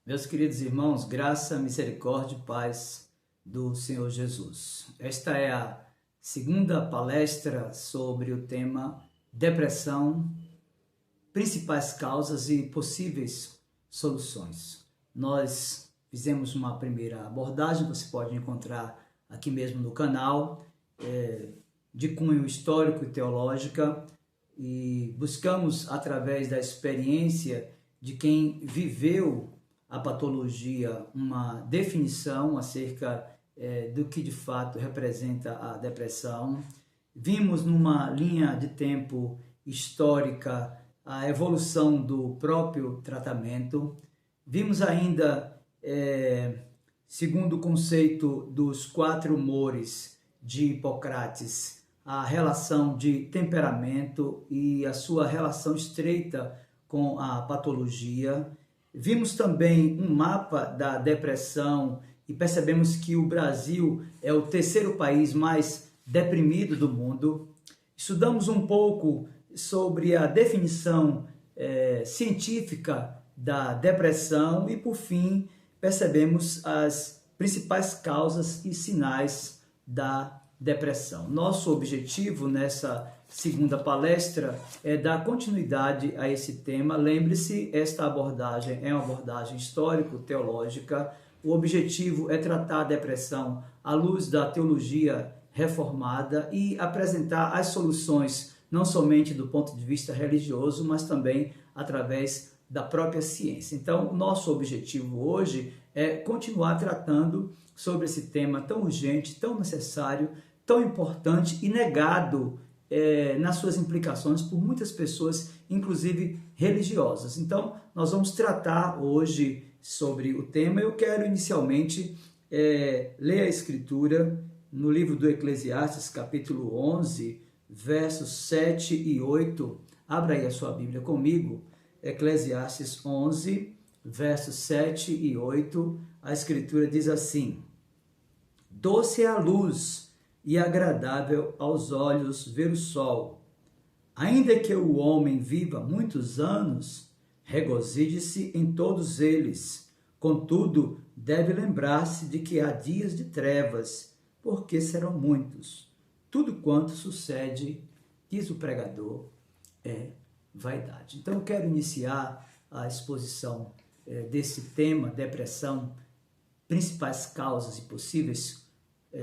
Meus queridos irmãos, graça, misericórdia e paz do Senhor Jesus. Esta é a segunda palestra sobre o tema depressão, principais causas e possíveis soluções. Nós fizemos uma primeira abordagem, você pode encontrar aqui mesmo no canal, de cunho histórico e teológica, e buscamos, através da experiência de quem viveu a patologia, uma definição acerca do que de fato representa a depressão. Vimos numa linha de tempo histórica a evolução do próprio tratamento. Vimos ainda, segundo o conceito dos 4 humores de Hipócrates, a relação de temperamento e a sua relação estreita com a patologia. Vimos também um mapa da depressão e percebemos que o Brasil é o 3º país mais deprimido do mundo. Estudamos um pouco sobre a definição científica da depressão e, por fim, percebemos as principais causas e sinais da depressão. Nosso objetivo nessa segunda palestra é dar continuidade a esse tema. Lembre-se, esta abordagem é uma abordagem histórico-teológica. O objetivo é tratar a depressão à luz da teologia reformada e apresentar as soluções, não somente do ponto de vista religioso, mas também através da própria ciência. Então, nosso objetivo hoje é continuar tratando sobre esse tema tão urgente, tão necessário, tão importante e negado nas suas implicações por muitas pessoas, inclusive religiosas. Então, nós vamos tratar hoje sobre o tema. Eu quero inicialmente ler a Escritura no livro do Eclesiastes, capítulo 11, versos 7 e 8. Abra aí a sua Bíblia comigo. Eclesiastes 11, versos 7 e 8. A Escritura diz assim: doce é a luz e agradável aos olhos ver o sol. Ainda que o homem viva muitos anos, regozije-se em todos eles. Contudo, deve lembrar-se de que há dias de trevas, porque serão muitos. Tudo quanto sucede, diz o pregador, é vaidade. Então, eu quero iniciar a exposição desse tema, depressão, principais causas e possíveis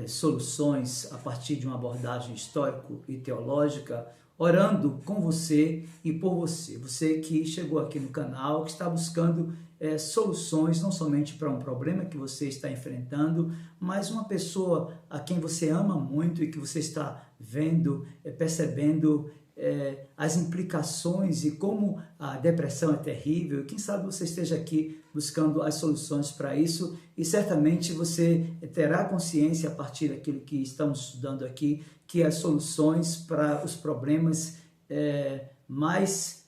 soluções a partir de uma abordagem histórico e teológica, orando com você e por você. Você que chegou aqui no canal, que está buscando soluções não somente para um problema que você está enfrentando, mas uma pessoa a quem você ama muito e que você está vendo, percebendo as implicações e como a depressão é terrível. Quem sabe você esteja aqui buscando as soluções para isso e certamente você terá consciência a partir daquilo que estamos estudando aqui, que as soluções para os problemas mais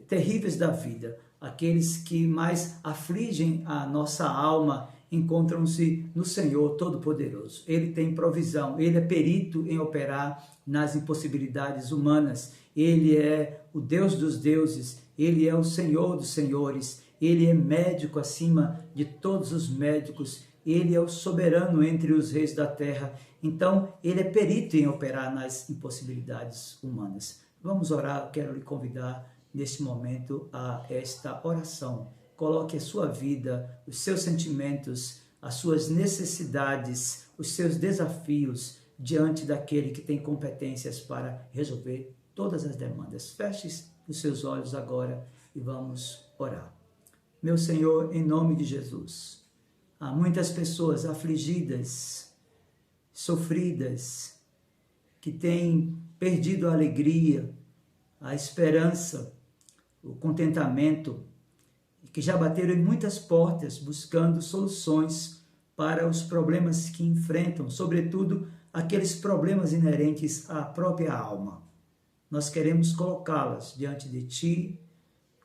terríveis da vida, aqueles que mais afligem a nossa alma, encontram-se no Senhor Todo-Poderoso. Ele tem provisão, Ele é perito em operar nas impossibilidades humanas. Ele é o Deus dos deuses, Ele é o Senhor dos senhores, Ele é médico acima de todos os médicos, Ele é o soberano entre os reis da terra. Então, Ele é perito em operar nas impossibilidades humanas. Vamos orar. Eu quero lhe convidar neste momento a esta oração. Coloque a sua vida, os seus sentimentos, as suas necessidades, os seus desafios diante daquele que tem competências para resolver todas as demandas. Feche os seus olhos agora e vamos orar. Meu Senhor, em nome de Jesus, há muitas pessoas afligidas, sofridas, que têm perdido a alegria, a esperança, o contentamento, que já bateram em muitas portas buscando soluções para os problemas que enfrentam, sobretudo aqueles problemas inerentes à própria alma. Nós queremos colocá-las diante de Ti,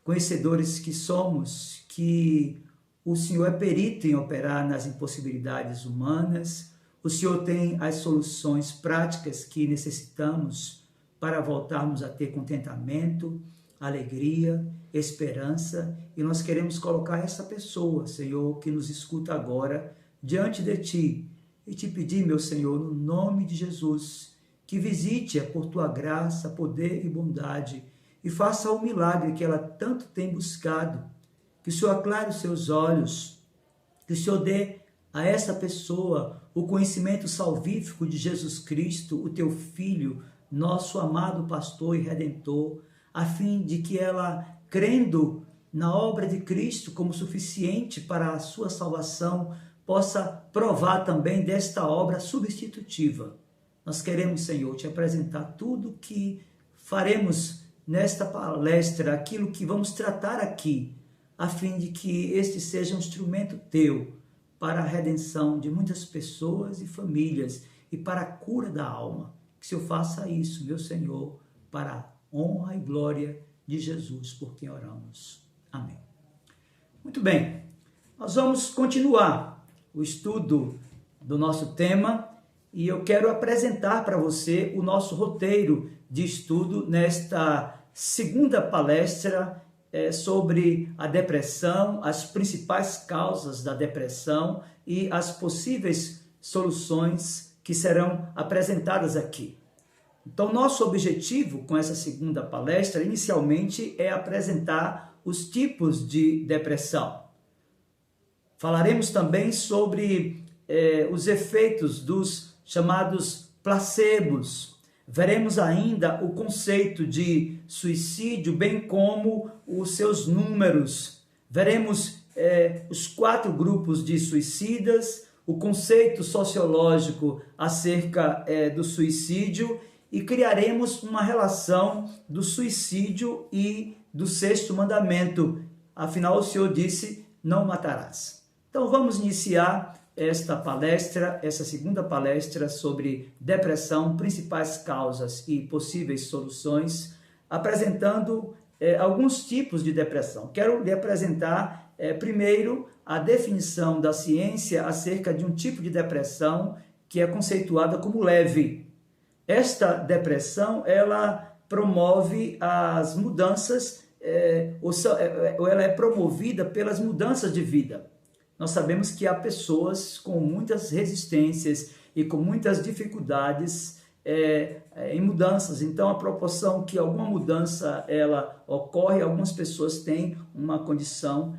conhecedores que somos, que o Senhor é perito em operar nas impossibilidades humanas, o Senhor tem as soluções práticas que necessitamos para voltarmos a ter contentamento, alegria, esperança, e nós queremos colocar essa pessoa, Senhor, que nos escuta agora, diante de Ti, e te pedir, meu Senhor, no nome de Jesus, que visite-a por Tua graça, poder e bondade, e faça o milagre que ela tanto tem buscado, que o Senhor aclare os seus olhos, que o Senhor dê a essa pessoa o conhecimento salvífico de Jesus Cristo, o Teu Filho, nosso amado pastor e redentor, a fim de que ela, crendo na obra de Cristo como suficiente para a sua salvação, possa provar também desta obra substitutiva. Nós queremos, Senhor, te apresentar tudo que faremos nesta palestra, aquilo que vamos tratar aqui, a fim de que este seja um instrumento Teu para a redenção de muitas pessoas e famílias e para a cura da alma. Que o Senhor faça isso, meu Senhor, para a honra e glória de Jesus, por quem oramos. Amém. Muito bem, nós vamos continuar o estudo do nosso tema e eu quero apresentar para você o nosso roteiro de estudo nesta segunda palestra sobre a depressão, as principais causas da depressão e as possíveis soluções que serão apresentadas aqui. Então, nosso objetivo com essa segunda palestra, inicialmente, é apresentar os tipos de depressão. Falaremos também sobre os efeitos dos chamados placebos. Veremos ainda o conceito de suicídio, bem como os seus números. Veremos os 4 grupos de suicidas, o conceito sociológico acerca do suicídio e criaremos uma relação do suicídio e do 6º mandamento. Afinal, o Senhor disse, não matarás. Então, vamos iniciar esta palestra, essa segunda palestra sobre depressão, principais causas e possíveis soluções, apresentando alguns tipos de depressão. Quero lhe apresentar primeiro a definição da ciência acerca de um tipo de depressão que é conceituada como leve. Esta depressão, ela promove as mudanças, ou ela é promovida pelas mudanças de vida. Nós sabemos que há pessoas com muitas resistências e com muitas dificuldades em mudanças. Então, a proporção que alguma mudança ela ocorre, algumas pessoas têm uma condição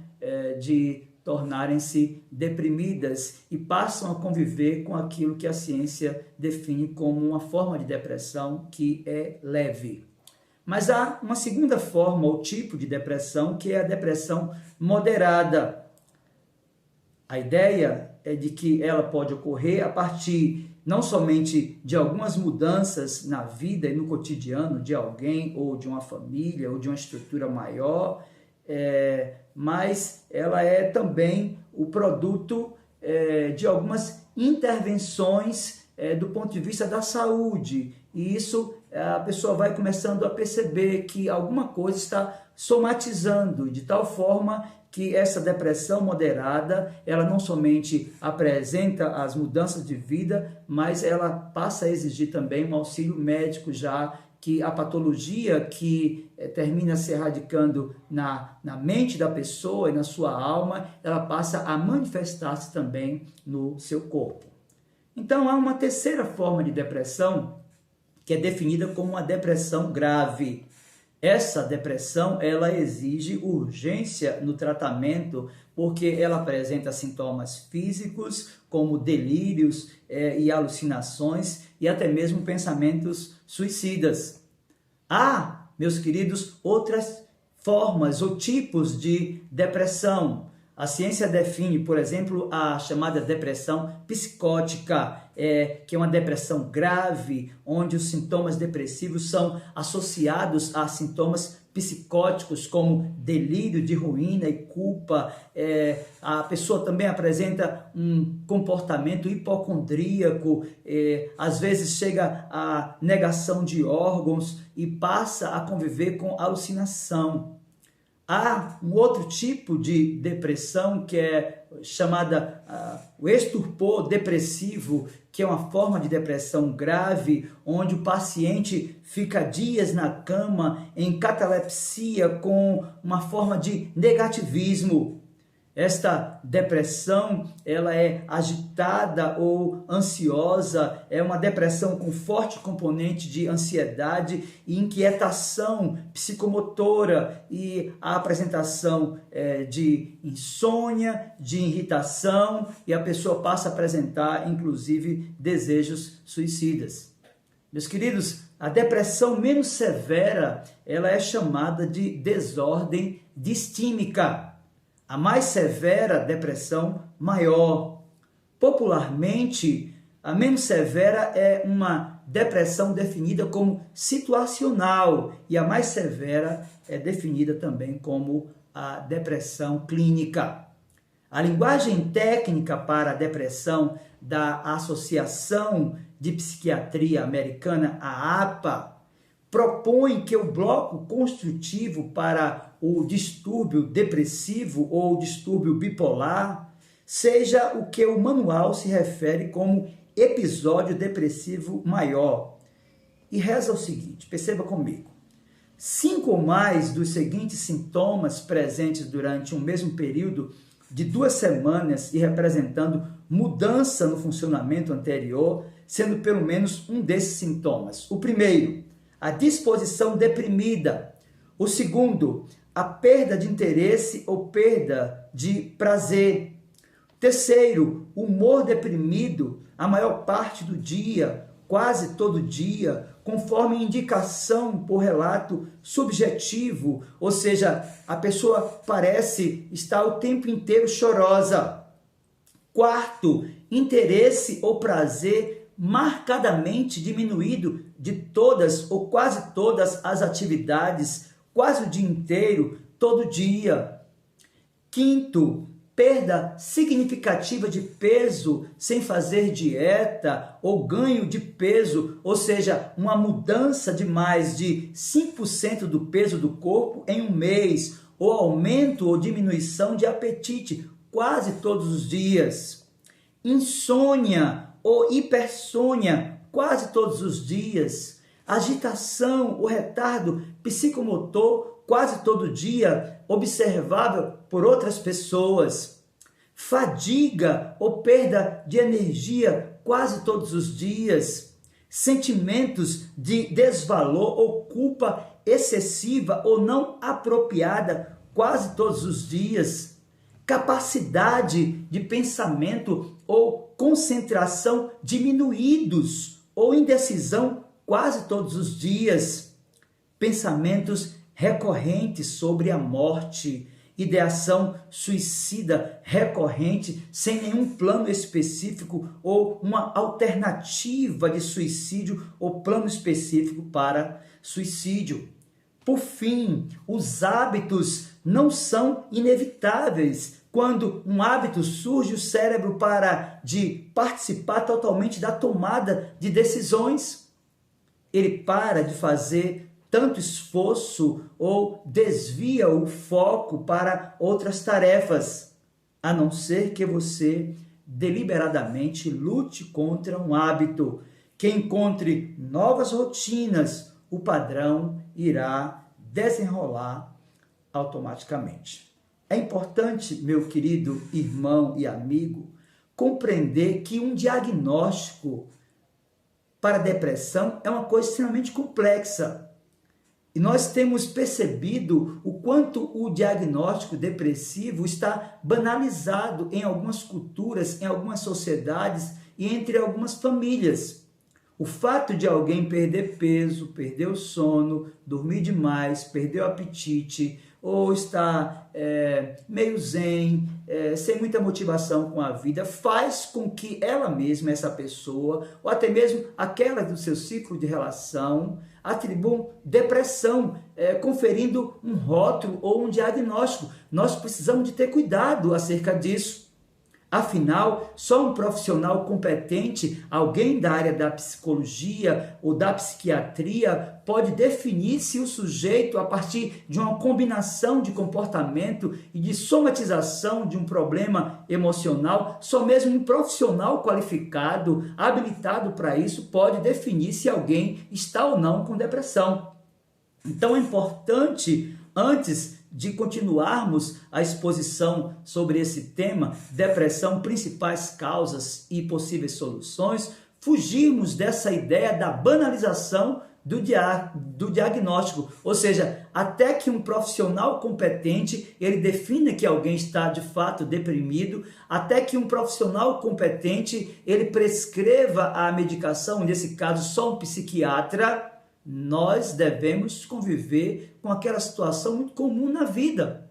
de tornarem-se deprimidas e passam a conviver com aquilo que a ciência define como uma forma de depressão que é leve. Mas há uma segunda forma ou tipo de depressão, que é a depressão moderada. A ideia é de que ela pode ocorrer a partir não somente de algumas mudanças na vida e no cotidiano de alguém ou de uma família ou de uma estrutura maior, mas ela é também o produto de algumas intervenções do ponto de vista da saúde. E isso a pessoa vai começando a perceber que alguma coisa está somatizando de tal forma que essa depressão moderada, ela não somente apresenta as mudanças de vida, mas ela passa a exigir também um auxílio médico, já que a patologia que termina se erradicando na mente da pessoa e na sua alma, ela passa a manifestar-se também no seu corpo. Então, há uma terceira forma de depressão, que é definida como uma depressão grave. Essa depressão, ela exige urgência no tratamento, porque ela apresenta sintomas físicos, como delírios e alucinações, e até mesmo pensamentos suicidas. Há, meus queridos, outras formas ou tipos de depressão. A ciência define, por exemplo, a chamada depressão psicótica, que é uma depressão grave, onde os sintomas depressivos são associados a sintomas psicóticos, como delírio de ruína e culpa. A pessoa também apresenta um comportamento hipocondríaco, às vezes chega à negação de órgãos e passa a conviver com alucinação. Há um outro tipo de depressão que é chamada o estupor depressivo, que é uma forma de depressão grave, onde o paciente fica dias na cama em catalepsia com uma forma de negativismo. Esta depressão, ela é agitada ou ansiosa, é uma depressão com forte componente de ansiedade e inquietação psicomotora e a apresentação de insônia, de irritação, e a pessoa passa a apresentar, inclusive, desejos suicidas. Meus queridos, a depressão menos severa, ela é chamada de desordem distímica. A mais severa depressão maior. Popularmente, a menos severa é uma depressão definida como situacional e a mais severa é definida também como a depressão clínica. A linguagem técnica para a depressão da Associação de Psiquiatria Americana, a APA, propõe que o bloco construtivo para o distúrbio depressivo ou distúrbio bipolar seja o que o manual se refere como episódio depressivo maior. E reza o seguinte, perceba comigo. 5 ou mais dos seguintes sintomas presentes durante um mesmo período de 2 semanas e representando mudança no funcionamento anterior, sendo pelo menos um desses sintomas. O primeiro, a disposição deprimida. O segundo, a perda de interesse ou perda de prazer. Terceiro, humor deprimido a maior parte do dia, quase todo dia, conforme indicação por relato subjetivo, ou seja, a pessoa parece estar o tempo inteiro chorosa. Quarto, interesse ou prazer marcadamente diminuído de todas ou quase todas as atividades, quase o dia inteiro, todo dia. Quinto, perda significativa de peso sem fazer dieta ou ganho de peso, ou seja, uma mudança de mais de 5% do peso do corpo em um mês, ou aumento ou diminuição de apetite quase todos os dias. Insônia ou hipersônia quase todos os dias, agitação ou retardo psicomotor quase todo dia, observável por outras pessoas, fadiga ou perda de energia quase todos os dias, sentimentos de desvalor ou culpa excessiva ou não apropriada quase todos os dias, capacidade de pensamento ou concentração diminuídos ou indecisão quase todos os dias, pensamentos recorrentes sobre a morte, ideação suicida recorrente sem nenhum plano específico ou uma alternativa de suicídio ou plano específico para suicídio. Por fim, os hábitos não são inevitáveis. Quando um hábito surge, o cérebro para de participar totalmente da tomada de decisões. Ele para de fazer tanto esforço ou desvia o foco para outras tarefas, a não ser que você deliberadamente lute contra um hábito, que encontre novas rotinas, o padrão irá desenrolar automaticamente. É importante, meu querido irmão e amigo, compreender que um diagnóstico para depressão é uma coisa extremamente complexa. E nós temos percebido o quanto o diagnóstico depressivo está banalizado em algumas culturas, em algumas sociedades e entre algumas famílias. O fato de alguém perder peso, perder o sono, dormir demais, perder o apetite, ou estar meio zen, sem muita motivação com a vida, faz com que ela mesma, essa pessoa, ou até mesmo aquela do seu ciclo de relação, atribuam depressão, conferindo um rótulo ou um diagnóstico. Nós precisamos de ter cuidado acerca disso. Afinal, só um profissional competente, alguém da área da psicologia ou da psiquiatria, pode definir se o sujeito, a partir de uma combinação de comportamento e de somatização de um problema emocional, só mesmo um profissional qualificado, habilitado para isso, pode definir se alguém está ou não com depressão. Então é importante, antes de continuarmos a exposição sobre esse tema, depressão, principais causas e possíveis soluções, fugirmos dessa ideia da banalização do diagnóstico, ou seja, até que um profissional competente ele defina que alguém está de fato deprimido, até que um profissional competente ele prescreva a medicação, nesse caso só um psiquiatra, nós devemos conviver com aquela situação muito comum na vida.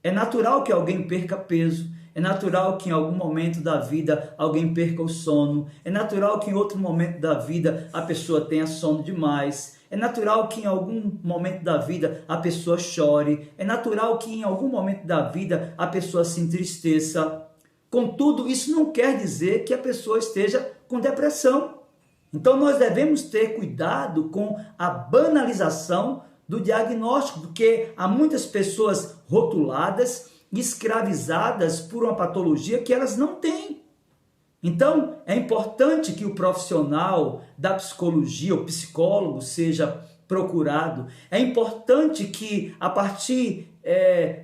É natural que alguém perca peso, é natural que em algum momento da vida alguém perca o sono, é natural que em outro momento da vida a pessoa tenha sono demais, é natural que em algum momento da vida a pessoa chore, é natural que em algum momento da vida a pessoa se entristeça. Contudo, isso não quer dizer que a pessoa esteja com depressão. Então nós devemos ter cuidado com a banalização do diagnóstico, porque há muitas pessoas rotuladas, escravizadas por uma patologia que elas não têm. Então é importante que o profissional da psicologia, o psicólogo, seja procurado. É importante que a partir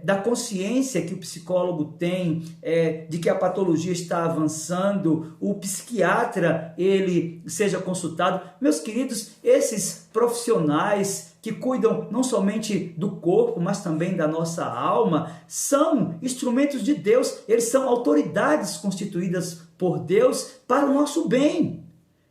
da consciência que o psicólogo tem de que a patologia está avançando, o psiquiatra ele seja consultado. Meus queridos, esses profissionais que cuidam não somente do corpo, mas também da nossa alma, são instrumentos de Deus, eles são autoridades constituídas por Deus para o nosso bem.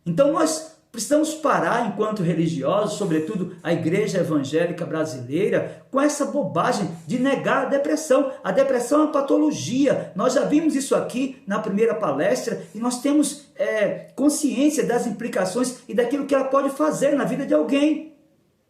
Então nós precisamos parar, enquanto religiosos, sobretudo a igreja evangélica brasileira, com essa bobagem de negar a depressão. A depressão é uma patologia. Nós já vimos isso aqui na primeira palestra e nós temos consciência das implicações e daquilo que ela pode fazer na vida de alguém.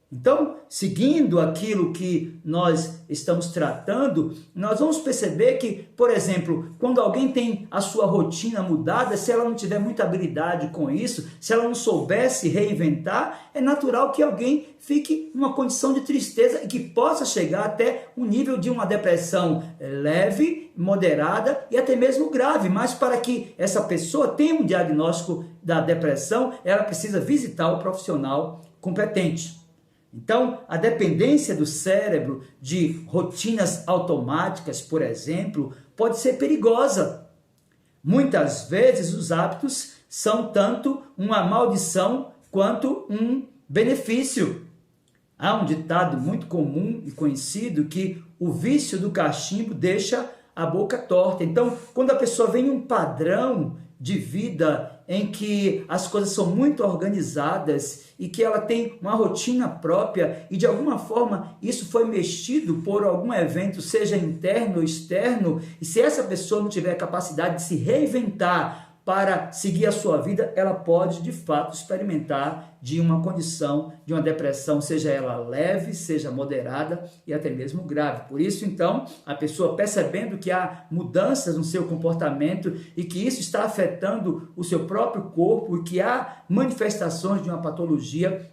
Então, seguindo aquilo que nós estamos tratando, nós vamos perceber que, por exemplo, quando alguém tem a sua rotina mudada, se ela não tiver muita habilidade com isso, se ela não souber se reinventar, é natural que alguém fique numa condição de tristeza e que possa chegar até o nível de uma depressão leve, moderada e até mesmo grave. Mas para que essa pessoa tenha um diagnóstico da depressão, ela precisa visitar o profissional competente. Então, a dependência do cérebro de rotinas automáticas, por exemplo, pode ser perigosa. Muitas vezes os hábitos são tanto uma maldição quanto um benefício. Há um ditado muito comum e conhecido que o vício do cachimbo deixa a boca torta. Então, quando a pessoa vem em um padrão de vida em que as coisas são muito organizadas e que ela tem uma rotina própria e de alguma forma isso foi mexido por algum evento, seja interno ou externo, e se essa pessoa não tiver capacidade de se reinventar para seguir a sua vida, ela pode de fato experimentar de uma condição, de uma depressão, seja ela leve, seja moderada e até mesmo grave. Por isso, então, a pessoa percebendo que há mudanças no seu comportamento e que isso está afetando o seu próprio corpo e que há manifestações de uma patologia,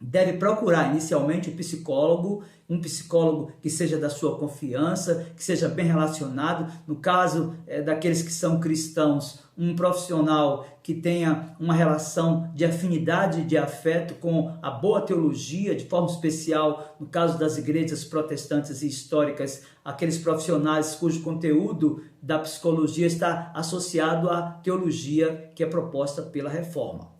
deve procurar inicialmente um psicólogo que seja da sua confiança, que seja bem relacionado. No caso daqueles que são cristãos, um profissional que tenha uma relação de afinidade e de afeto com a boa teologia, de forma especial, no caso das igrejas protestantes e históricas, aqueles profissionais cujo conteúdo da psicologia está associado à teologia que é proposta pela Reforma.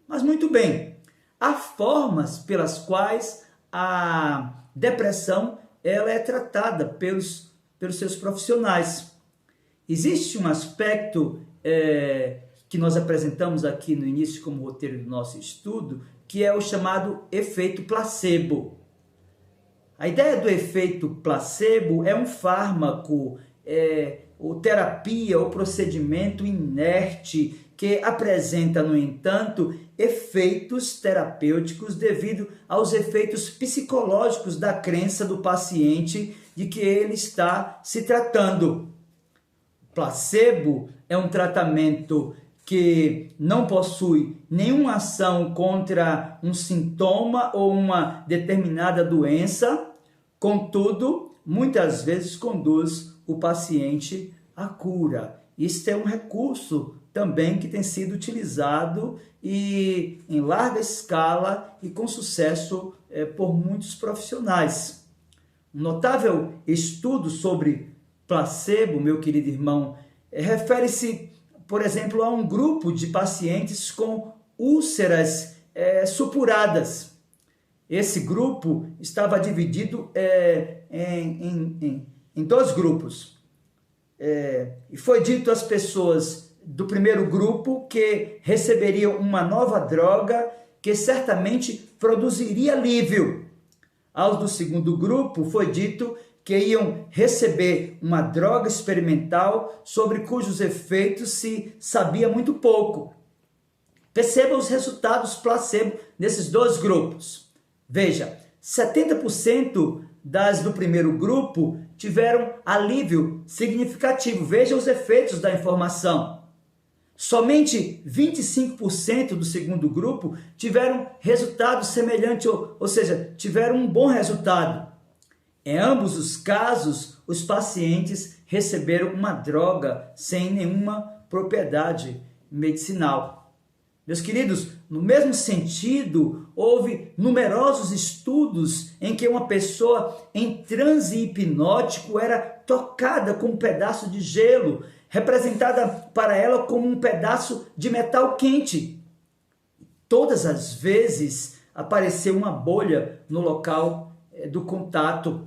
Mas muito bem, há formas pelas quais a depressão ela é tratada pelos seus profissionais. Existe um aspecto que nós apresentamos aqui no início como roteiro do nosso estudo, que é o chamado efeito placebo. A ideia do efeito placebo é um fármaco, ou terapia, ou procedimento inerte que apresenta, no entanto, efeitos terapêuticos devido aos efeitos psicológicos da crença do paciente de que ele está se tratando. O placebo é um tratamento que não possui nenhuma ação contra um sintoma ou uma determinada doença, contudo, muitas vezes conduz o paciente à cura. Este é um recurso também que tem sido utilizado e em larga escala e com sucesso por muitos profissionais. Um notável estudo sobre placebo, meu querido irmão, refere-se, por exemplo, a um grupo de pacientes com úlceras supuradas. Esse grupo estava dividido em dois grupos. E foi dito às pessoas do primeiro grupo que receberiam uma nova droga que certamente produziria alívio. Aos do segundo grupo foi dito que iam receber uma droga experimental sobre cujos efeitos se sabia muito pouco. Perceba os resultados placebo nesses dois grupos. Veja, 70% das do primeiro grupo tiveram alívio significativo. Veja os efeitos da informação. Somente 25% do segundo grupo tiveram resultado semelhante, ou seja, tiveram um bom resultado. Em ambos os casos, os pacientes receberam uma droga sem nenhuma propriedade medicinal. Meus queridos, no mesmo sentido, houve numerosos estudos em que uma pessoa em transe hipnótico era tocada com um pedaço de gelo, representada para ela como um pedaço de metal quente. Todas as vezes apareceu uma bolha no local do contato.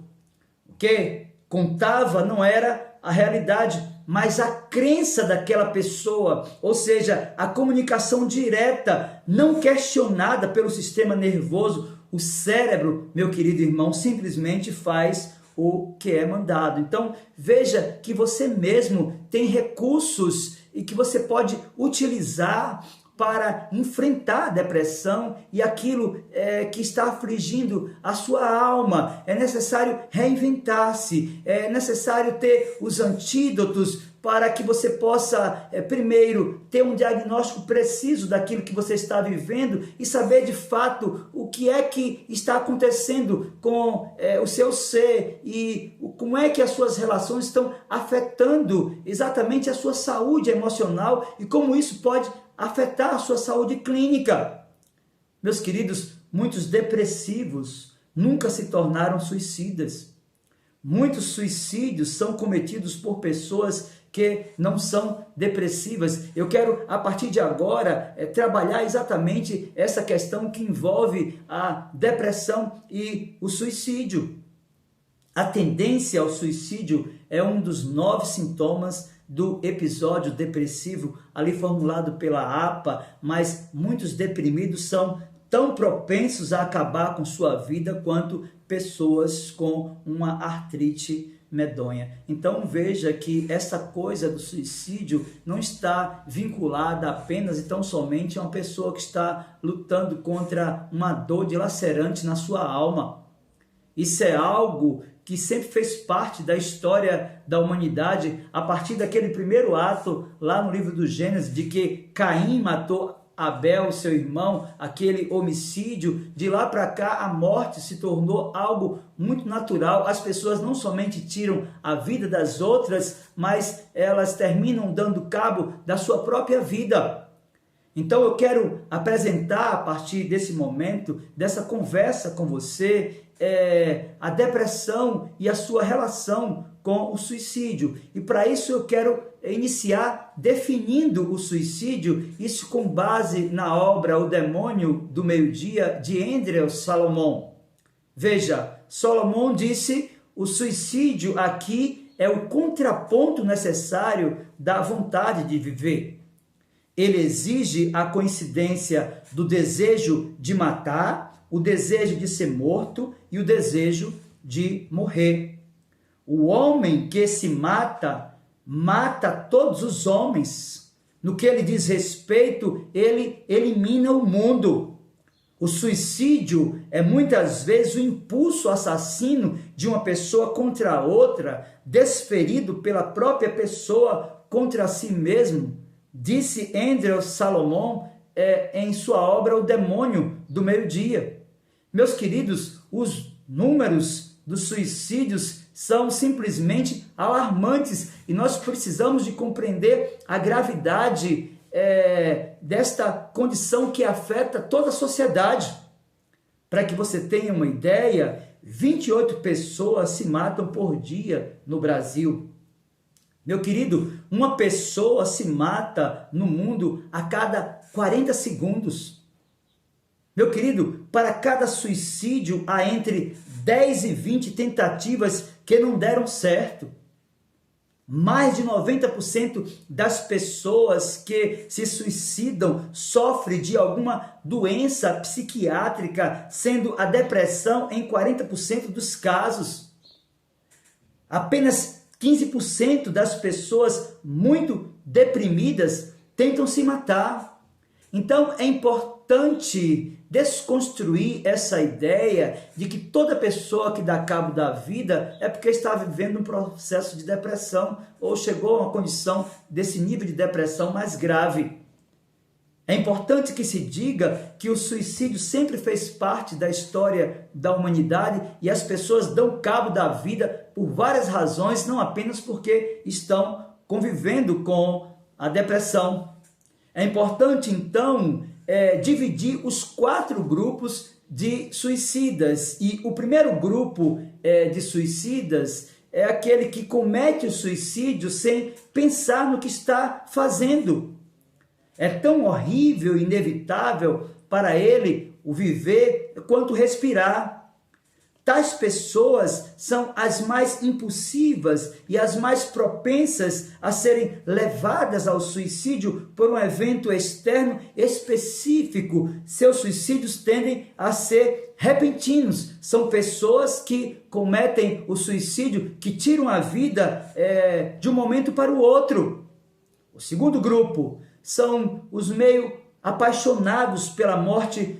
O que contava não era a realidade, mas a crença daquela pessoa, ou seja, a comunicação direta, não questionada pelo sistema nervoso. O cérebro, meu querido irmão, simplesmente faz o que é mandado. Então, veja que você mesmo tem recursos e que você pode utilizar para enfrentar a depressão e aquilo que está afligindo a sua alma. É necessário reinventar-se, é necessário ter os antídotos para que você possa, primeiro, ter um diagnóstico preciso daquilo que você está vivendo e saber de fato o que é que está acontecendo com o seu ser e como é que as suas relações estão afetando exatamente a sua saúde emocional e como isso pode afetar a sua saúde clínica. Meus queridos, muitos depressivos nunca se tornaram suicidas. Muitos suicídios são cometidos por pessoas que não são depressivas. Eu quero, a partir de agora, trabalhar exatamente essa questão que envolve a depressão e o suicídio. A tendência ao suicídio é um dos 9 sintomas do episódio depressivo, ali formulado pela APA, mas muitos deprimidos são tão propensos a acabar com sua vida quanto pessoas com uma artrite medonha. Então veja que essa coisa do suicídio não está vinculada apenas e tão somente a uma pessoa que está lutando contra uma dor dilacerante na sua alma. Isso é algo que sempre fez parte da história da humanidade, a partir daquele primeiro ato lá no livro do Gênesis, de que Caim matou Abel, seu irmão, aquele homicídio. De lá para cá a morte se tornou algo muito natural. As pessoas não somente tiram a vida das outras, mas elas terminam dando cabo da sua própria vida. Então eu quero apresentar a partir desse momento, dessa conversa com você, a depressão e a sua relação com o suicídio. E para isso eu quero iniciar definindo o suicídio, isso com base na obra O Demônio do Meio-Dia, de Andrew Salomon. Veja, Salomon disse: o suicídio aqui é o contraponto necessário da vontade de viver. Ele exige a coincidência do desejo de matar, o desejo de ser morto e o desejo de morrer. O homem que se mata, mata todos os homens. No que ele diz respeito, ele elimina o mundo. O suicídio é muitas vezes o impulso assassino de uma pessoa contra a outra, desferido pela própria pessoa contra si mesmo, disse Andrew Salomon em sua obra O Demônio do Meio-Dia. Meus queridos, os números dos suicídios são simplesmente alarmantes e nós precisamos de compreender a gravidade desta condição que afeta toda a sociedade. Para que você tenha uma ideia, 28 pessoas se matam por dia no Brasil. Meu querido, uma pessoa se mata no mundo a cada 40 segundos. Meu querido, para cada suicídio há entre 10 e 20 tentativas que não deram certo. Mais de 90% das pessoas que se suicidam sofrem de alguma doença psiquiátrica, sendo a depressão em 40% dos casos. Apenas 15% das pessoas muito deprimidas tentam se matar. Então é importante desconstruir essa ideia de que toda pessoa que dá cabo da vida é porque está vivendo um processo de depressão ou chegou a uma condição desse nível de depressão mais grave. É importante que se diga que o suicídio sempre fez parte da história da humanidade e as pessoas dão cabo da vida por várias razões, não apenas porque estão convivendo com a depressão. É importante, então, dividir os 4 grupos de suicidas. E o primeiro grupo de suicidas é aquele que comete o suicídio sem pensar no que está fazendo. É tão horrível e inevitável para ele o viver quanto respirar. Tais pessoas são as mais impulsivas e as mais propensas a serem levadas ao suicídio por um evento externo específico. Seus suicídios tendem a ser repentinos. São pessoas que cometem o suicídio, que tiram a vida de um momento para o outro. O segundo grupo são os meio apaixonados pela morte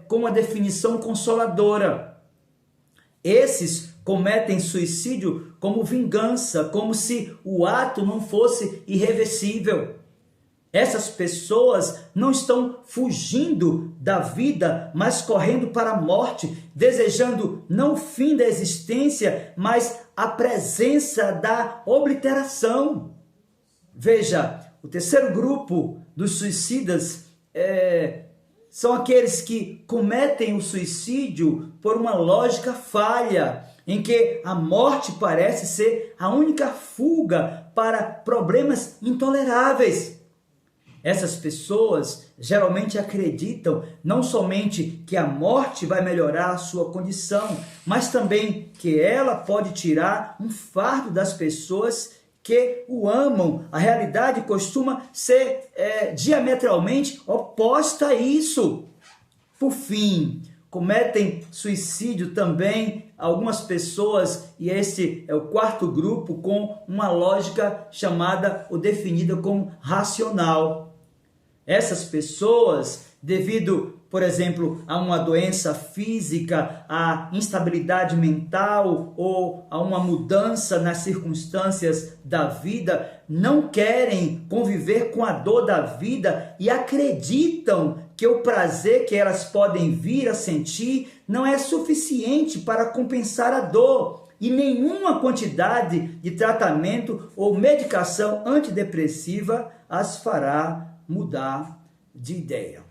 com uma definição consoladora. Esses cometem suicídio como vingança, como se o ato não fosse irreversível. Essas pessoas não estão fugindo da vida, mas correndo para a morte, desejando não o fim da existência, mas a presença da obliteração. Veja, o terceiro grupo dos suicidas são aqueles que cometem o suicídio por uma lógica falha, em que a morte parece ser a única fuga para problemas intoleráveis. Essas pessoas geralmente acreditam não somente que a morte vai melhorar a sua condição, mas também que ela pode tirar um fardo das pessoas que o amam. A realidade costuma ser diametralmente oposta a isso. Por fim, cometem suicídio também algumas pessoas, e esse é o quarto grupo, com uma lógica chamada ou definida como racional. Essas pessoas, devido, por exemplo, a uma doença física, a instabilidade mental ou a uma mudança nas circunstâncias da vida, não querem conviver com a dor da vida e acreditam que o prazer que elas podem vir a sentir não é suficiente para compensar a dor, e nenhuma quantidade de tratamento ou medicação antidepressiva as fará mudar de ideia.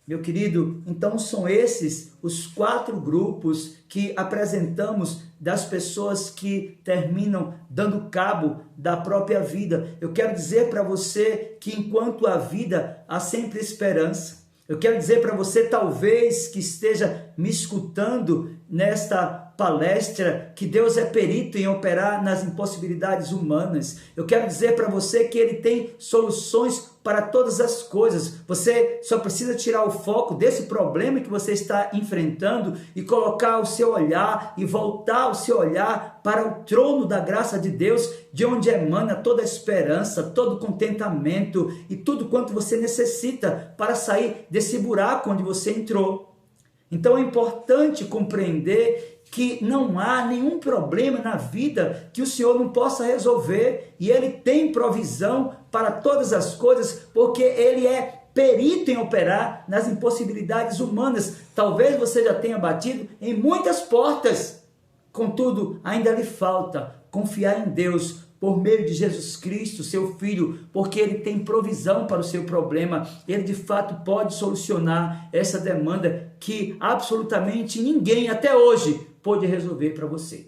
Meu querido, então são esses os 4 grupos que apresentamos das pessoas que terminam dando cabo da própria vida. Eu quero dizer para você que enquanto há vida, há sempre esperança. Eu quero dizer para você, talvez, que esteja me escutando nesta palestra, que Deus é perito em operar nas impossibilidades humanas. Eu quero dizer para você que Ele tem soluções para todas as coisas. Você só precisa tirar o foco desse problema que você está enfrentando e colocar o seu olhar e voltar o seu olhar para o trono da graça de Deus, de onde emana toda a esperança, todo o contentamento e tudo quanto você necessita para sair desse buraco onde você entrou. Então é importante compreender que não há nenhum problema na vida que o Senhor não possa resolver, e Ele tem provisão para todas as coisas, porque Ele é perito em operar nas impossibilidades humanas. Talvez você já tenha batido em muitas portas, contudo, ainda lhe falta confiar em Deus por meio de Jesus Cristo, seu Filho, porque Ele tem provisão para o seu problema. Ele de fato pode solucionar essa demanda que absolutamente ninguém até hoje pôde resolver para você.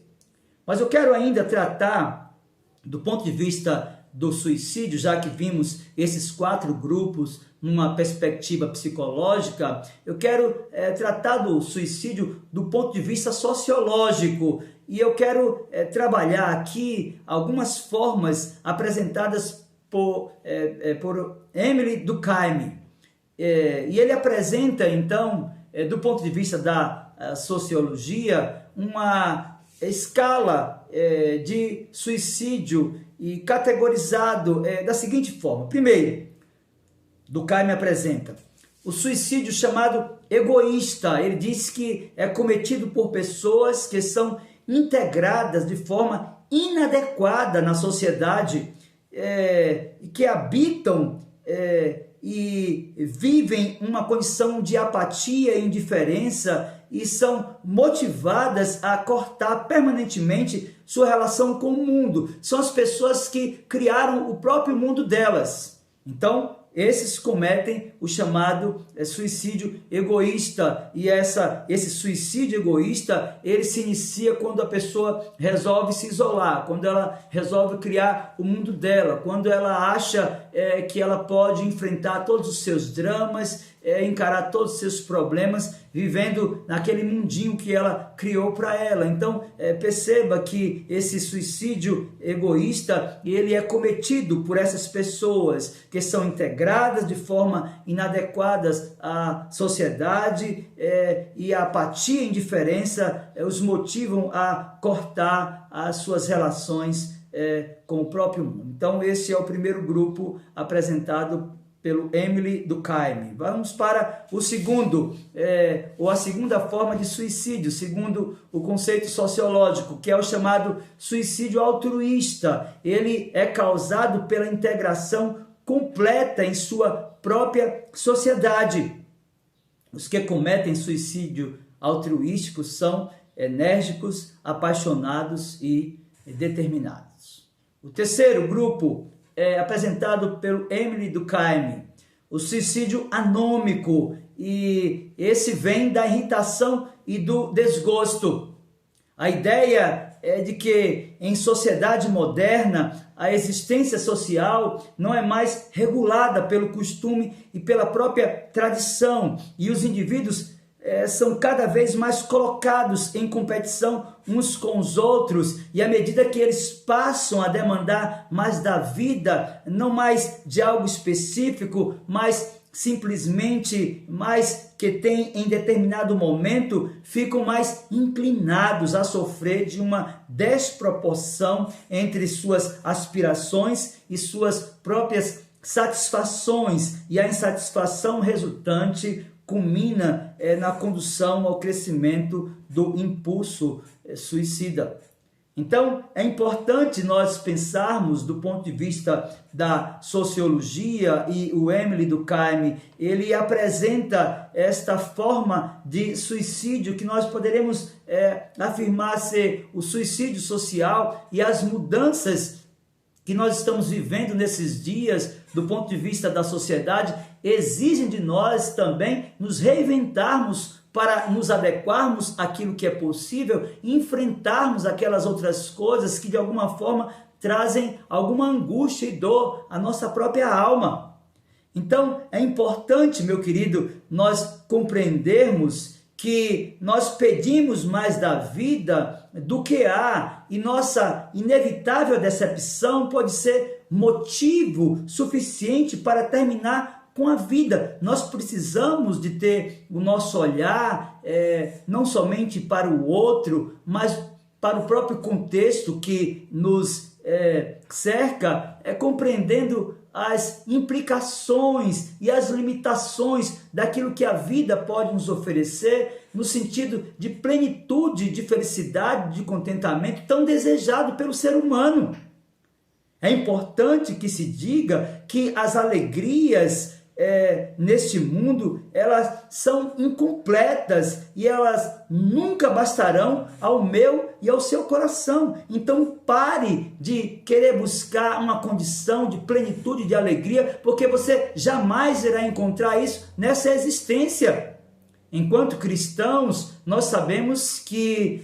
Mas eu quero ainda tratar do ponto de vista do suicídio, já que vimos esses 4 grupos numa perspectiva psicológica. Eu quero tratar do suicídio do ponto de vista sociológico, e eu quero trabalhar aqui algumas formas apresentadas por Émile Durkheim. E ele apresenta, então, do ponto de vista da sociologia, uma escala de suicídio e categorizado da seguinte forma. Primeiro, Durkheim apresenta o suicídio chamado egoísta. Ele diz que é cometido por pessoas que são integradas de forma inadequada na sociedade, que habitam e vivem uma condição de apatia e indiferença e são motivadas a cortar permanentemente sua relação com o mundo. São as pessoas que criaram o próprio mundo delas. Então, esses cometem o chamado suicídio egoísta, e esse suicídio egoísta, ele se inicia quando a pessoa resolve se isolar, quando ela resolve criar o mundo dela, quando ela acha que ela pode enfrentar todos os seus dramas, encarar todos os seus problemas, vivendo naquele mundinho que ela criou para ela. Então, perceba que esse suicídio egoísta, ele é cometido por essas pessoas que são integradas de forma inadequadas à sociedade, e a apatia e indiferença os motivam a cortar as suas relações com o próprio mundo. Então, esse é o primeiro grupo apresentado pelo Émile Durkheim. Vamos para o segundo, ou a segunda forma de suicídio, segundo o conceito sociológico, que é o chamado suicídio altruísta. Ele é causado pela integração completa em sua própria sociedade. Os que cometem suicídio altruístico são enérgicos, apaixonados e determinados. O terceiro grupo apresentado pelo Émile Durkheim, o suicídio anômico, e esse vem da irritação e do desgosto. A ideia é de que em sociedade moderna a existência social não é mais regulada pelo costume e pela própria tradição, e os indivíduos são cada vez mais colocados em competição uns com os outros, e à medida que eles passam a demandar mais da vida, não mais de algo específico, mas simplesmente mais que tem em determinado momento, ficam mais inclinados a sofrer de uma desproporção entre suas aspirações e suas próprias satisfações, e a insatisfação resultante culmina na condução ao crescimento do impulso suicida. Então, é importante nós pensarmos do ponto de vista da sociologia, e o Émile Durkheim, ele apresenta esta forma de suicídio que nós poderemos afirmar ser o suicídio social, e as mudanças que nós estamos vivendo nesses dias, do ponto de vista da sociedade, exigem de nós também nos reinventarmos para nos adequarmos àquilo que é possível e enfrentarmos aquelas outras coisas que de alguma forma trazem alguma angústia e dor à nossa própria alma. Então é importante, meu querido, nós compreendermos que nós pedimos mais da vida do que há, e nossa inevitável decepção pode ser motivo suficiente para terminar com a vida. Nós precisamos de ter o nosso olhar não somente para o outro, mas para o próprio contexto que nos cerca, compreendendo as implicações e as limitações daquilo que a vida pode nos oferecer, no sentido de plenitude, de felicidade, de contentamento tão desejado pelo ser humano. É importante que se diga que as alegrias neste mundo, elas são incompletas e elas nunca bastarão ao meu e ao seu coração. Então pare de querer buscar uma condição de plenitude, de alegria, porque você jamais irá encontrar isso nessa existência. Enquanto cristãos, nós sabemos que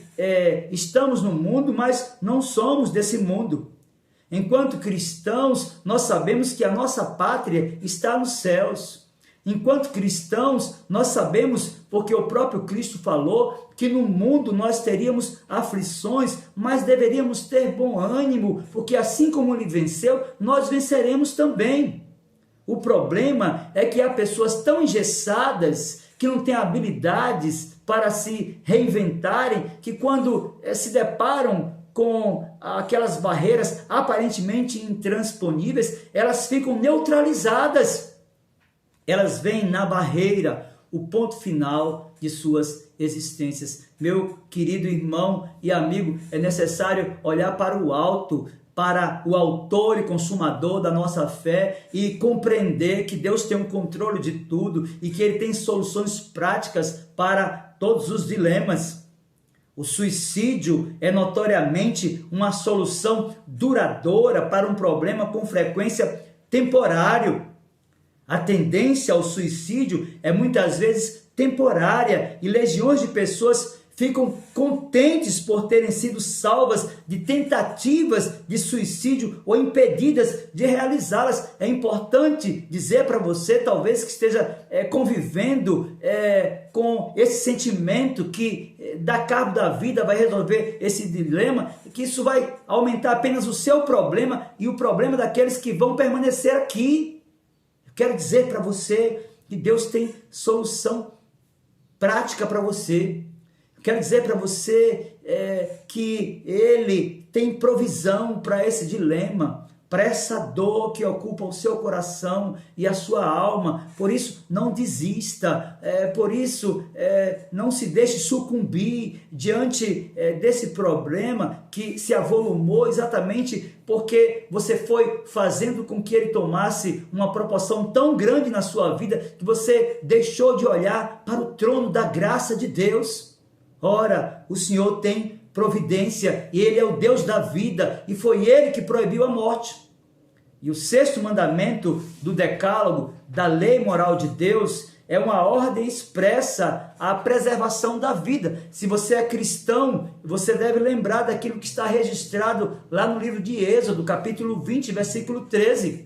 estamos no mundo, mas não somos desse mundo. Enquanto cristãos, nós sabemos que a nossa pátria está nos céus. Enquanto cristãos, nós sabemos, porque o próprio Cristo falou, que no mundo nós teríamos aflições, mas deveríamos ter bom ânimo, porque assim como ele venceu, nós venceremos também. O problema é que há pessoas tão engessadas, que não têm habilidades para se reinventarem, que quando se deparam com aquelas barreiras aparentemente intransponíveis, elas ficam neutralizadas. Elas veem na barreira o ponto final de suas existências. Meu querido irmão e amigo, é necessário olhar para o alto, para o autor e consumador da nossa fé e compreender que Deus tem um controle de tudo e que Ele tem soluções práticas para todos os dilemas. O suicídio é notoriamente uma solução duradoura para um problema com frequência temporário. A tendência ao suicídio é muitas vezes temporária e legiões de pessoas ficam contentes por terem sido salvas de tentativas de suicídio ou impedidas de realizá-las. É importante dizer para você, talvez que esteja convivendo com esse sentimento que dá cabo da vida, vai resolver esse dilema, que isso vai aumentar apenas o seu problema e o problema daqueles que vão permanecer aqui. Eu quero dizer para você que Deus tem solução prática para você. Quero dizer para você que Ele tem provisão para esse dilema, para essa dor que ocupa o seu coração e a sua alma. Por isso, não desista, por isso, não se deixe sucumbir diante desse problema que se avolumou exatamente porque você foi fazendo com que ele tomasse uma proporção tão grande na sua vida que você deixou de olhar para o trono da graça de Deus. Ora, o Senhor tem providência e Ele é o Deus da vida e foi Ele que proibiu a morte. E o 6º mandamento do decálogo, da lei moral de Deus, é uma ordem expressa à preservação da vida. Se você é cristão, você deve lembrar daquilo que está registrado lá no livro de Êxodo, capítulo 20, versículo 13.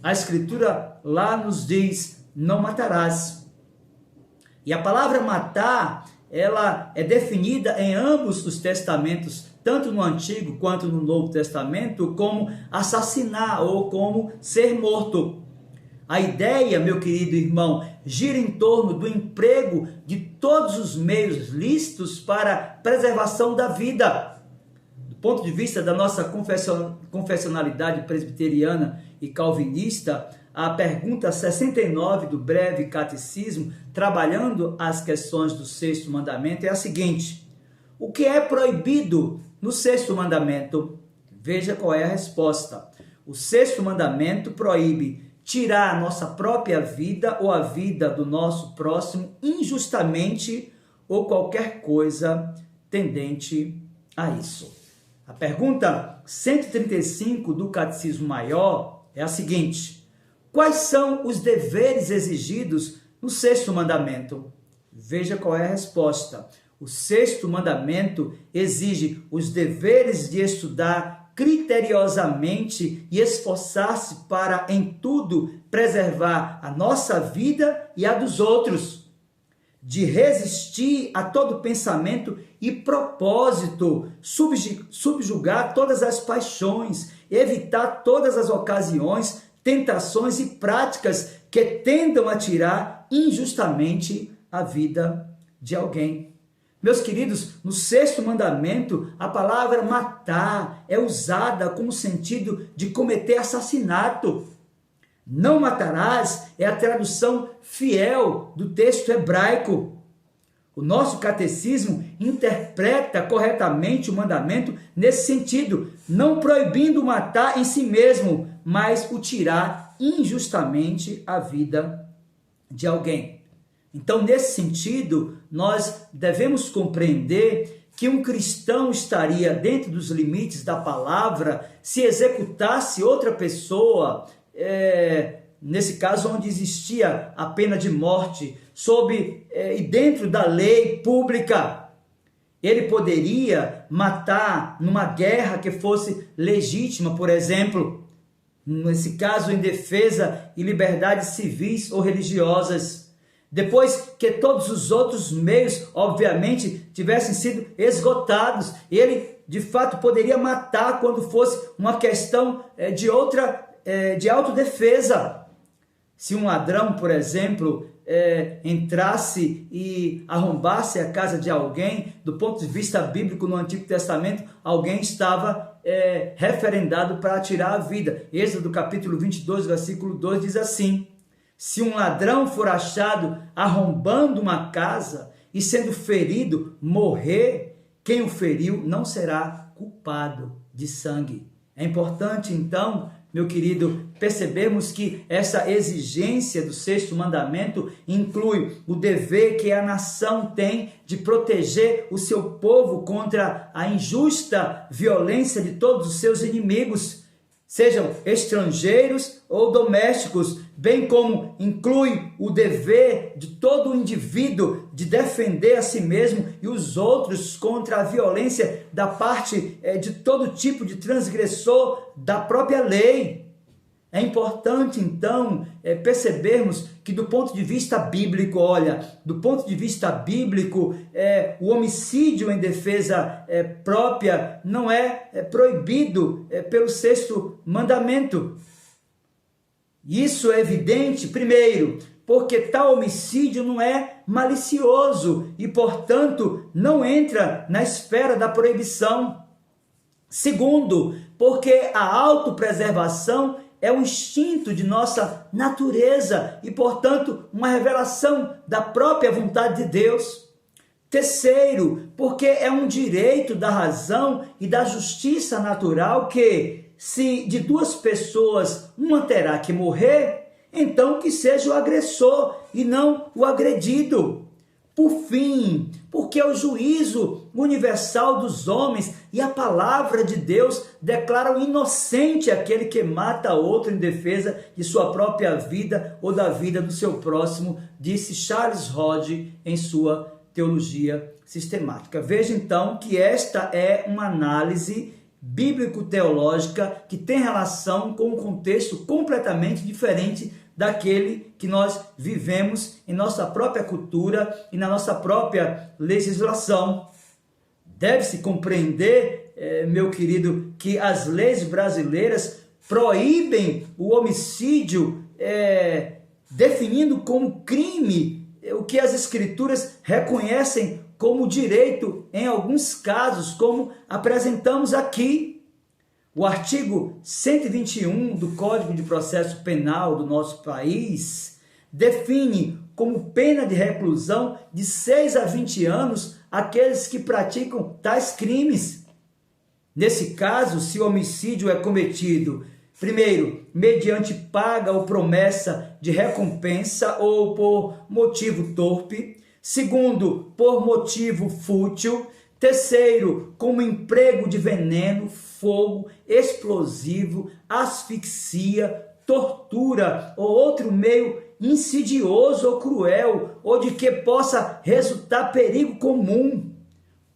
A Escritura lá nos diz, não matarás. E a palavra matar, ela é definida em ambos os testamentos, tanto no Antigo quanto no Novo Testamento, como assassinar ou como ser morto. A ideia, meu querido irmão, gira em torno do emprego de todos os meios lícitos para a preservação da vida. Do ponto de vista da nossa confessionalidade presbiteriana e calvinista, a pergunta 69 do breve catecismo, trabalhando as questões do 6º mandamento, é a seguinte: o que é proibido no 6º mandamento? Veja qual é a resposta. O 6º mandamento proíbe tirar a nossa própria vida ou a vida do nosso próximo injustamente ou qualquer coisa tendente a isso. A pergunta 135 do Catecismo Maior é a seguinte: quais são os deveres exigidos no 6º mandamento? Veja qual é a resposta. O 6º mandamento exige os deveres de estudar criteriosamente e esforçar-se para, em tudo, preservar a nossa vida e a dos outros, de resistir a todo pensamento e propósito, subjugar todas as paixões, evitar todas as ocasiões, tentações e práticas que tendam a tirar injustamente a vida de alguém. Meus queridos, no sexto mandamento, a palavra matar é usada como sentido de cometer assassinato. Não matarás é a tradução fiel do texto hebraico. O nosso catecismo interpreta corretamente o mandamento nesse sentido, não proibindo matar em si mesmo, mas o tirar injustamente a vida de alguém. Então, nesse sentido, nós devemos compreender que um cristão estaria dentro dos limites da palavra se executasse outra pessoa, nesse caso onde existia a pena de morte, e dentro da lei pública. Ele poderia matar numa guerra que fosse legítima, por exemplo, nesse caso em defesa e liberdades civis ou religiosas. Depois que todos os outros meios, obviamente, tivessem sido esgotados, ele de fato poderia matar quando fosse uma questão de autodefesa. Se um ladrão, por exemplo, entrasse e arrombasse a casa de alguém, do ponto de vista bíblico no Antigo Testamento, alguém estava referendado para tirar a vida. Êxodo capítulo 22, versículo 2 diz assim: se um ladrão for achado arrombando uma casa e sendo ferido, morrer, quem o feriu não será culpado de sangue. É importante, então, meu querido, percebermos que essa exigência do sexto mandamento inclui o dever que a nação tem de proteger o seu povo contra a injusta violência de todos os seus inimigos, sejam estrangeiros ou domésticos, bem como inclui o dever de todo indivíduo de defender a si mesmo e os outros contra a violência da parte de todo tipo de transgressor da própria lei. É importante, então, percebermos que do ponto de vista bíblico, o homicídio em defesa própria não é proibido pelo sexto mandamento. Isso é evidente, primeiro, porque tal homicídio não é malicioso e, portanto, não entra na esfera da proibição. Segundo, porque a autopreservação é um instinto de nossa natureza e, portanto, uma revelação da própria vontade de Deus. Terceiro, porque é um direito da razão e da justiça natural que, se de duas pessoas uma terá que morrer, então que seja o agressor e não o agredido. Por fim, porque o juízo universal dos homens e a palavra de Deus declaram inocente aquele que mata outro em defesa de sua própria vida ou da vida do seu próximo, disse Charles Hodge em sua teologia sistemática. Veja então que esta é uma análise bíblico-teológica que tem relação com um contexto completamente diferente daquele que nós vivemos em nossa própria cultura e na nossa própria legislação. Deve-se compreender, meu querido, que as leis brasileiras proíbem o homicídio, definindo como crime o que as escrituras reconhecem como direito em alguns casos, como apresentamos aqui. O artigo 121 do Código de Processo Penal do nosso país define como pena de reclusão de 6 a 20 anos aqueles que praticam tais crimes. Nesse caso, se o homicídio é cometido, primeiro, mediante paga ou promessa de recompensa ou por motivo torpe, segundo, por motivo fútil, terceiro, como emprego de veneno, fogo, explosivo, asfixia, tortura ou outro meio insidioso ou cruel, ou de que possa resultar perigo comum.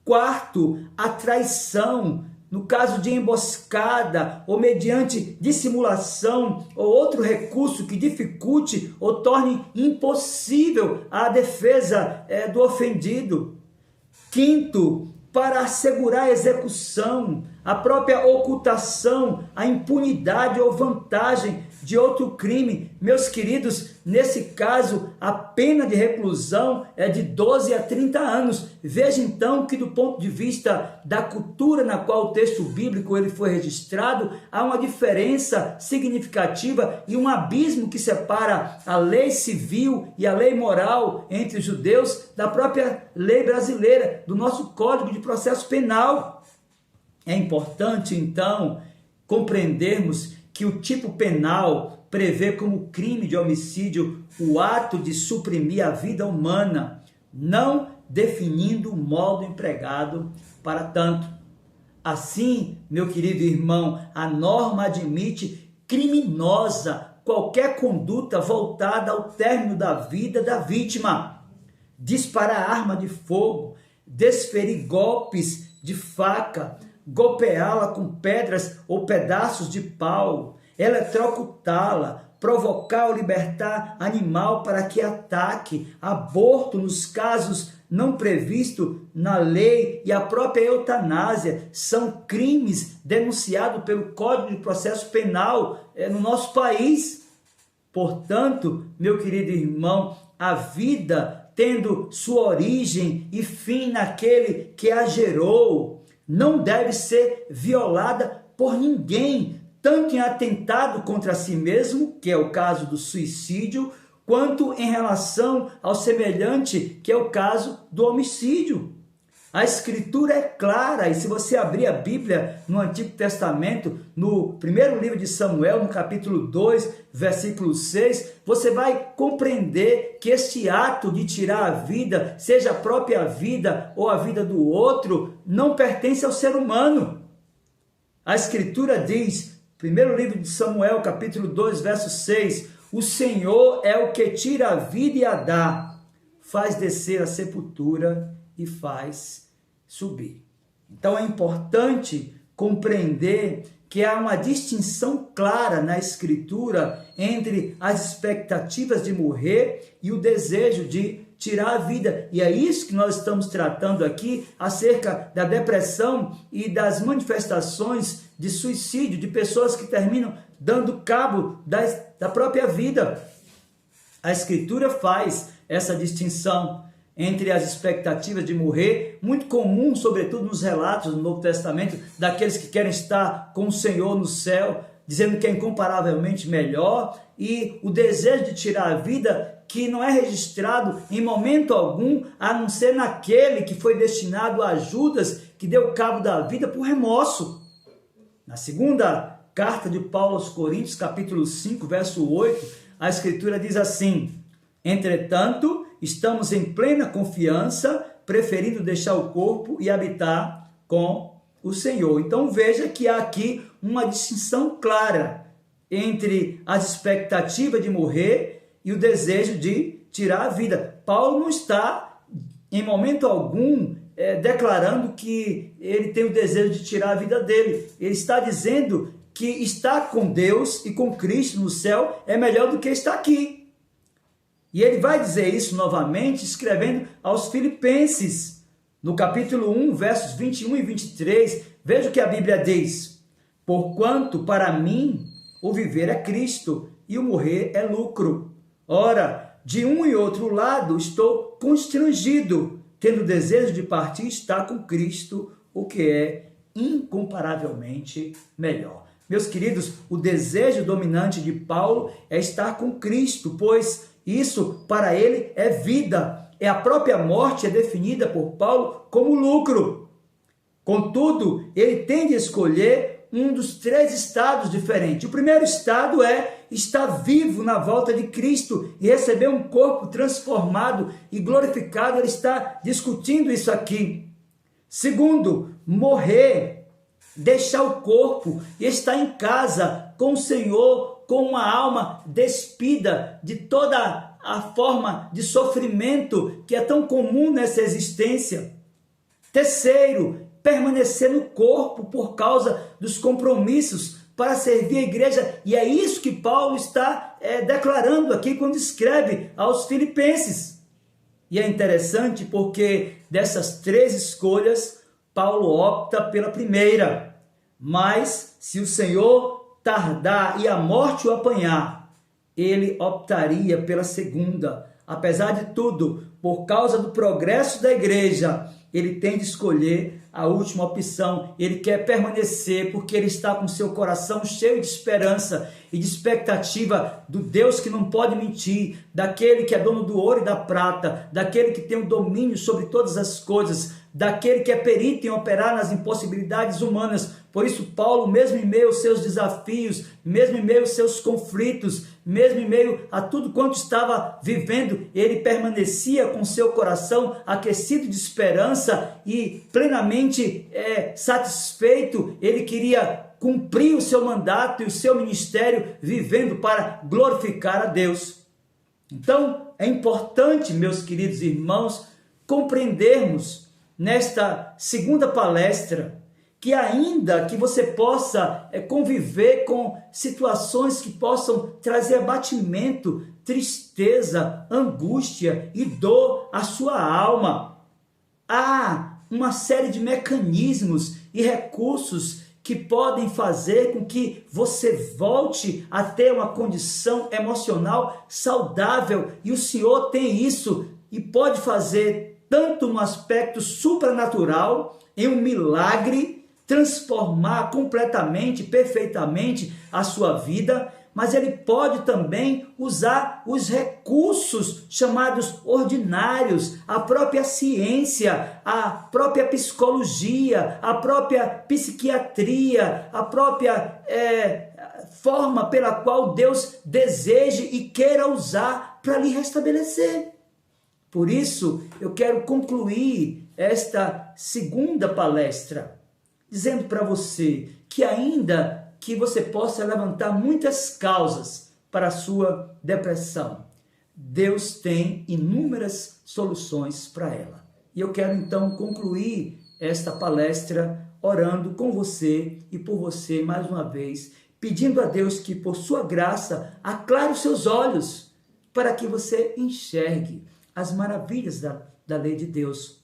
Quarto, a traição, no caso de emboscada ou mediante dissimulação ou outro recurso que dificulte ou torne impossível a defesa do ofendido. Quinto, para assegurar a execução, a própria ocultação, a impunidade ou vantagem de outro crime. Meus queridos, nesse caso, a pena de reclusão é de 12 a 30 anos. Veja então que do ponto de vista da cultura na qual o texto bíblico ele foi registrado, há uma diferença significativa e um abismo que separa a lei civil e a lei moral entre os judeus da própria lei brasileira, do nosso Código de Processo Penal. É importante, então, compreendermos que o tipo penal prevê como crime de homicídio o ato de suprimir a vida humana, não definindo o modo empregado para tanto. Assim, meu querido irmão, a norma admite criminosa qualquer conduta voltada ao término da vida da vítima. Disparar arma de fogo, desferir golpes de faca, golpeá-la com pedras ou pedaços de pau, eletrocutá-la, provocar ou libertar animal para que ataque, aborto nos casos não previstos na lei e a própria eutanásia são crimes denunciados pelo Código de Processo Penal no nosso país. Portanto, meu querido irmão, a vida tendo sua origem e fim naquele que a gerou, não deve ser violada por ninguém, tanto em atentado contra si mesmo, que é o caso do suicídio, quanto em relação ao semelhante, que é o caso do homicídio. A Escritura é clara, e se você abrir a Bíblia no Antigo Testamento, no primeiro livro de Samuel, no capítulo 2, versículo 6, você vai compreender que este ato de tirar a vida, seja a própria vida ou a vida do outro, não pertence ao ser humano. A Escritura diz, primeiro livro de Samuel, capítulo 2, verso 6, o Senhor é o que tira a vida e a dá, faz descer a sepultura e faz subir. Então é importante compreender que há uma distinção clara na Escritura entre as expectativas de morrer e o desejo de tirar a vida. E é isso que nós estamos tratando aqui acerca da depressão e das manifestações de suicídio, de pessoas que terminam dando cabo da própria vida. A Escritura faz essa distinção entre as expectativas de morrer, muito comum, sobretudo nos relatos do Novo Testamento, daqueles que querem estar com o Senhor no céu, dizendo que é incomparavelmente melhor, e o desejo de tirar a vida, que não é registrado em momento algum, a não ser naquele que foi destinado a Judas, que deu cabo da vida por remorso. Na segunda carta de Paulo aos Coríntios, capítulo 5, verso 8, a Escritura diz assim: entretanto, estamos em plena confiança, preferindo deixar o corpo e habitar com o Senhor. Então veja que há aqui uma distinção clara entre as expectativas de morrer e o desejo de tirar a vida. Paulo não está, em momento algum, declarando que ele tem o desejo de tirar a vida dele. Ele está dizendo que estar com Deus e com Cristo no céu é melhor do que estar aqui. E ele vai dizer isso novamente, escrevendo aos Filipenses, no capítulo 1, versos 21 e 23. Veja o que a Bíblia diz: porquanto para mim o viver é Cristo e o morrer é lucro. Ora, de um e outro lado estou constrangido, tendo desejo de partir e estar com Cristo, o que é incomparavelmente melhor. Meus queridos, o desejo dominante de Paulo é estar com Cristo, pois isso para ele é vida. A própria morte é definida por Paulo como lucro. Contudo, ele tem de escolher um dos três estados diferentes. O primeiro estado é estar vivo na volta de Cristo e receber um corpo transformado e glorificado. Ele está discutindo isso aqui. Segundo, morrer, deixar o corpo e estar em casa com o Senhor, com uma alma despida de toda a forma de sofrimento que é tão comum nessa existência. Terceiro, permanecer no corpo por causa dos compromissos para servir a igreja. E é isso que Paulo está declarando aqui quando escreve aos Filipenses. E é interessante porque dessas três escolhas, Paulo opta pela primeira. Mas se o Senhor tardar e a morte o apanhar, ele optaria pela segunda. Apesar de tudo, por causa do progresso da igreja, ele tem de escolher a última opção. Ele quer permanecer porque ele está com seu coração cheio de esperança e de expectativa do Deus que não pode mentir, daquele que é dono do ouro e da prata, daquele que tem o domínio sobre todas as coisas, daquele que é perito em operar nas impossibilidades humanas. Por isso Paulo, mesmo em meio aos seus desafios, mesmo em meio aos seus conflitos, mesmo em meio a tudo quanto estava vivendo, ele permanecia com seu coração aquecido de esperança e plenamente satisfeito. Ele queria cumprir o seu mandato e o seu ministério, vivendo para glorificar a Deus. Então, é importante, meus queridos irmãos, compreendermos nesta segunda palestra que ainda que você possa conviver com situações que possam trazer abatimento, tristeza, angústia e dor à sua alma, há uma série de mecanismos e recursos que podem fazer com que você volte a ter uma condição emocional saudável, e o Senhor tem isso e pode fazer tanto no aspecto supranatural, em um milagre, transformar completamente, perfeitamente a sua vida, mas ele pode também usar os recursos chamados ordinários, a própria ciência, a própria psicologia, a própria psiquiatria, a própria forma pela qual Deus deseje e queira usar para lhe restabelecer. Por isso, eu quero concluir esta segunda palestra dizendo para você que ainda que você possa levantar muitas causas para a sua depressão, Deus tem inúmeras soluções para ela. E eu quero então concluir esta palestra orando com você e por você mais uma vez, pedindo a Deus que por sua graça aclare os seus olhos para que você enxergue as maravilhas da lei de Deus,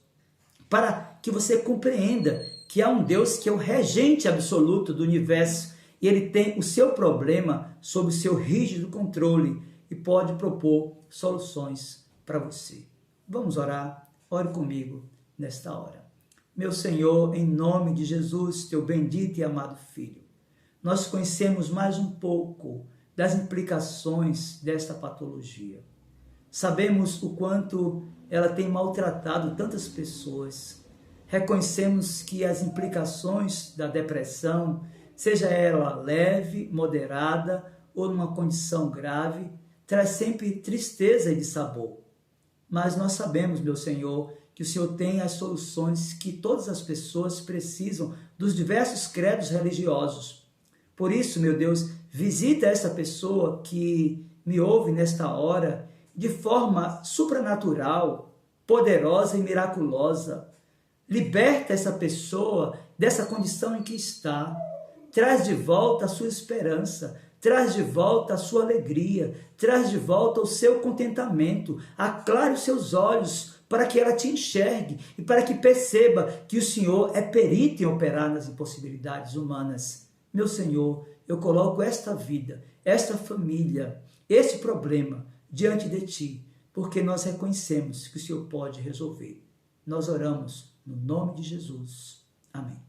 para que você compreenda que há um Deus que é o regente absoluto do universo e ele tem o seu problema sob o seu rígido controle e pode propor soluções para você. Vamos orar? Ore comigo nesta hora. Meu Senhor, em nome de Jesus, teu bendito e amado Filho, nós conhecemos mais um pouco das implicações desta patologia. Sabemos o quanto ela tem maltratado tantas pessoas. Reconhecemos que as implicações da depressão, seja ela leve, moderada ou numa condição grave, traz sempre tristeza e dissabor. Mas nós sabemos, meu Senhor, que o Senhor tem as soluções que todas as pessoas precisam dos diversos credos religiosos. Por isso, meu Deus, visita essa pessoa que me ouve nesta hora de forma supranatural, poderosa e miraculosa. Liberta essa pessoa dessa condição em que está. Traz de volta a sua esperança, traz de volta a sua alegria, traz de volta o seu contentamento. Aclare os seus olhos para que ela te enxergue e para que perceba que o Senhor é perito em operar nas impossibilidades humanas. Meu Senhor, eu coloco esta vida, esta família, esse problema diante de Ti, porque nós reconhecemos que o Senhor pode resolver. Nós oramos no nome de Jesus. Amém.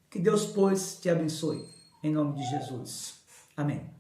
Que Deus, pois, te abençoe. Em nome de Jesus. Amém.